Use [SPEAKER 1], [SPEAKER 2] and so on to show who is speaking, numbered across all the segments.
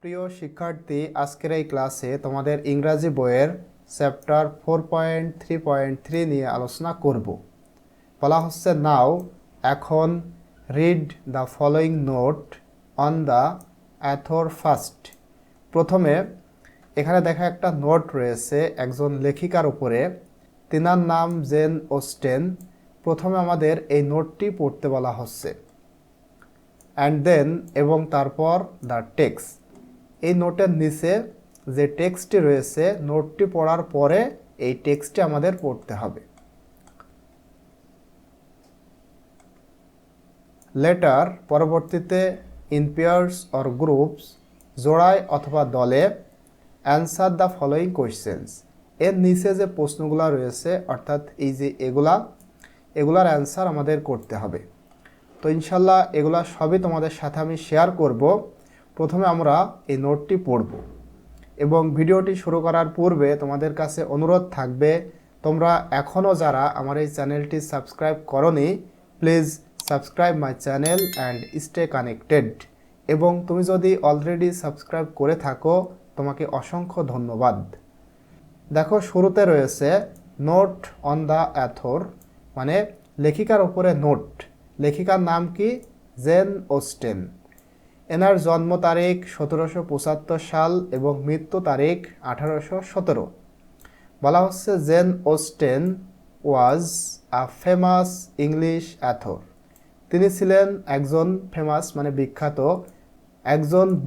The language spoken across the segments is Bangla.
[SPEAKER 1] প্রিয় শিক্ষার্থী, আজকের এই ক্লাসে তোমাদের ইংরাজি বইয়ের চ্যাপ্টার 4.3.3 নিয়ে আলোচনা করব। বলা হচ্ছে নাও, এখন read the following note on the author first. প্রথমে এখানে দেখা একটা নোট রয়েছে একজন লেখিকার উপরে, তিনার নাম জেন অস্টেন। প্রথমে আমাদের এই নোটটি পড়তে বলা হচ্ছে, অ্যান্ড দেন এবং তারপর দ্য টেক্সট। এই নোটের নিচে যে টেক্সটটি রয়েছে, নোটটি পড়ার পরে এই টেক্সটটি আমাদের পড়তে হবে। লেটার পরবর্তীতে ইন পেয়ার্স অর গ্রুপস, জোড়ায় অথবা দলে, অ্যান্সার দ্য ফলোয়িং কোয়েশ্চেন্স। এর নিচে যে প্রশ্নগুলো রয়েছে, অর্থাৎ এই যে এগুলার অ্যান্সার আমাদের করতে হবে। তো ইনশাল্লাহ এগুলা সবই তোমাদের সাথে আমি শেয়ার করব। প্রথমে আমরা এই নোটটি পড়ব এবং ভিডিওটি শুরু করার পূর্বে তোমাদের কাছে অনুরোধ থাকবে, তোমরা এখনও যারা আমার এই চ্যানেলটি সাবস্ক্রাইব করোনি, please subscribe my channel and stay connected. এবং তুমি যদি অলরেডি সাবস্ক্রাইব করে থাকো, তোমাকে অসংখ্য ধন্যবাদ। দেখো, শুরুতে রয়েছে নোট অন দ্য অথর, মানে লেখিকার উপরে নোট। লেখিকার নাম কি? Jane Austen. এনার জন্ম তারিখ 1775 সাল এবং মৃত্যু তারিখ 1817। বলা হচ্ছে Jane Austen was a famous English author. তিনি ছিলেন একজন ফেমাস মানে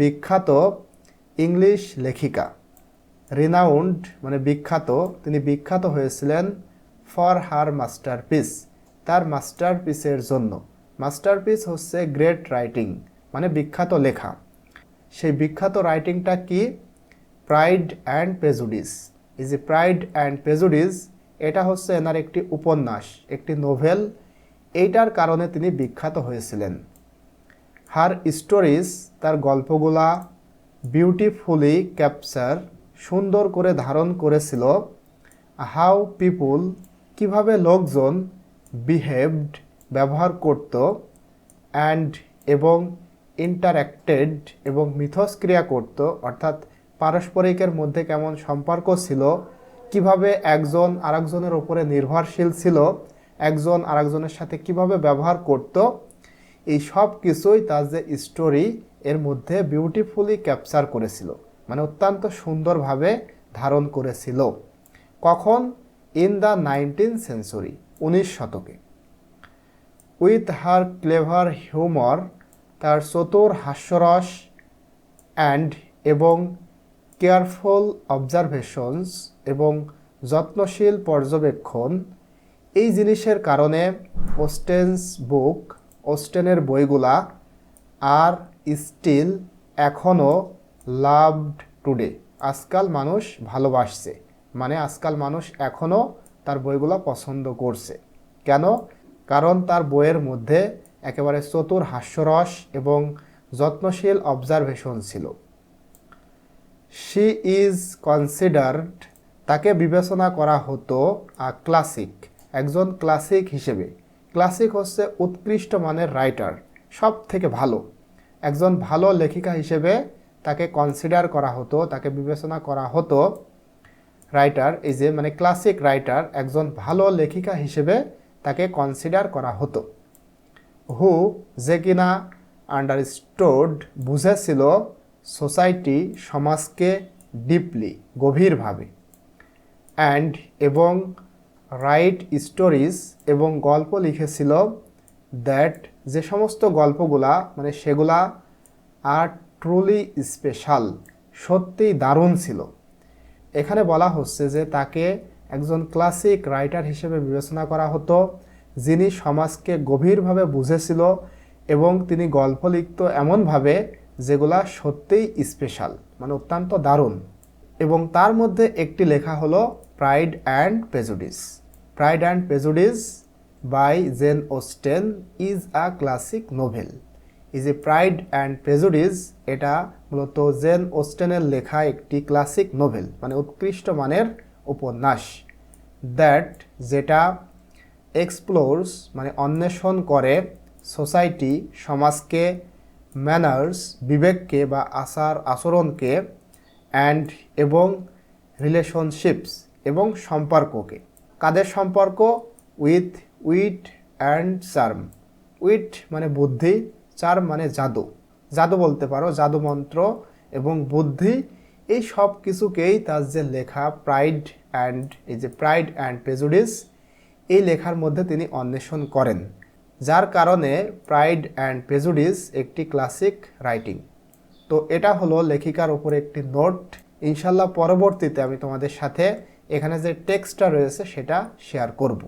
[SPEAKER 1] বিখ্যাত ইংলিশ লেখিকা। রিনাউন্ড মানে বিখ্যাত, তিনি বিখ্যাত হয়েছিলেন ফর হার মাস্টারপিস, তার মাস্টারপিসের জন্য। মাস্টারপিস হচ্ছে গ্রেট রাইটিং, মানে বিখ্যাত লেখা। সেই বিখ্যাত রাইটিংটা কি? Pride and prejudice. এই যে প্রাইড অ্যান্ড প্রেজুডিস, এটা হচ্ছে এনার একটি উপন্যাস, একটি নোভেল। এইটার কারণে তিনি বিখ্যাত হয়েছিলেন। হার স্টোরিজ, তার গল্পগুলা বিউটিফুলি ক্যাপচার, সুন্দর করে ধারণ করেছিল, হাউ পিপুল, কিভাবে লোকজন, বিহেভড, ব্যবহার করত, অ্যান্ড এবং ইন্টারঅ্যাক্টেড, এবং মিথস্ক্রিয়া করত, অর্থাৎ পারস্পরিকের মধ্যে কেমন সম্পর্ক ছিল, কিভাবে একজন আরেকজনের উপরে নির্ভরশীল ছিল, একজন আরেকজনের সাথে কিভাবে ব্যবহার করত, এই সব কিছুই তার যে স্টোরি এর মধ্যে বিউটিফুলি ক্যাপচার করেছিল, মানে অত্যন্ত সুন্দরভাবে ধারণ করেছিল। কখন? ইন দ্য 19th সেঞ্চুরি, 19 শতকে। উইথ হার ক্লেভার হিউমার, তার চতুর হাস্যরস, অ্যান্ড এবং কেয়ারফুল অবজারভেশনস, এবং যত্নশীল পর্যবেক্ষণ, এই জিনিসের কারণে অস্টেনের বইগুলা আর স্টিল, এখনও, লাভড টুডে, আজকাল মানুষ ভালোবাসছে, মানে আজকাল মানুষ এখনও তার বইগুলো পছন্দ করছে। কেন? কারণ তার বইয়ের মধ্যে একেবারে চতুর হাস্যরস এবং যত্নশীল অবজারভেশন ছিল। শি ইজ কনসিডার্ড, তাকে বিবেচনা করা হতো ক্লাসিক, একজন ক্লাসিক হিসেবে। ক্লাসিক হচ্ছে উৎকৃষ্ট মানের রাইটার, সব থেকে ভালো। একজন ভালো লেখিকা হিসেবে তাকে কনসিডার করা হতো, তাকে বিবেচনা করা হতো। রাইটার, এই যে মানে ক্লাসিক রাইটার, একজন ভালো লেখিকা হিসেবে তাকে কনসিডার করা হতো। হু, যে কিনা আন্ডারস্টুড, বুঝেছিল, সোসাইটি, সমাজকে, ডিপলি, গভীরভাবে, অ্যান্ড এবং রাইট স্টোরিজ, এবং গল্প লিখেছিল, দ্যাট, যে সমস্ত গল্পগুলা মানে সেগুলা আর ট্রুলি স্পেশাল, সত্যিই দারুণ ছিল। এখানে বলা হচ্ছে যে তাকে একজন ক্লাসিক রাইটার হিসেবে বিবেচনা করা হতো, যিনি সমাজকে গভীরভাবে বুঝেছিল এবং তিনি গল্প লিখত এমনভাবে যেগুলা সত্যিই স্পেশাল, মানে অত্যন্ত দারুণ। এবং তার মধ্যে একটি লেখা হলো Pride and Prejudice. Pride and Prejudice by Jane Austen is a classic novel. এই যে প্রাইড অ্যান্ড প্রেজুডিস, এটা মূলত জেন অস্টেনের লেখা একটি ক্লাসিক নোভেল, মানে উৎকৃষ্ট মানের উপন্যাস। দ্যাট, যেটা এক্সপ্লোরস, মানে অন্বেষণ করে, সোসাইটি, সমাজকে, ম্যানার্স বিবেককে বা আচার আচরণকে, অ্যান্ড এবং রিলেশনশিপস এবং সম্পর্ককে। কাদের সম্পর্ক? With wit and charm. Wit মানে বুদ্ধি, চার্ম মানে জাদু, জাদু বলতে পারো, জাদু মন্ত্র এবং বুদ্ধি, এই সব কিছুকেই তার যে লেখা pride and pride and prejudice, এই লেখার মধ্যে তিনি অন্বেষণ করেন, যার কারণে প্রাইড অ্যান্ড প্রেজুডিস একটি ক্লাসিক রাইটিং। তো এটা হলো লেখিকার উপরে একটি নোট। ইনশাল্লাহ পরবর্তীতে আমি তোমাদের সাথে এখানে যে টেক্সটটা রয়েছে সেটা শেয়ার করব।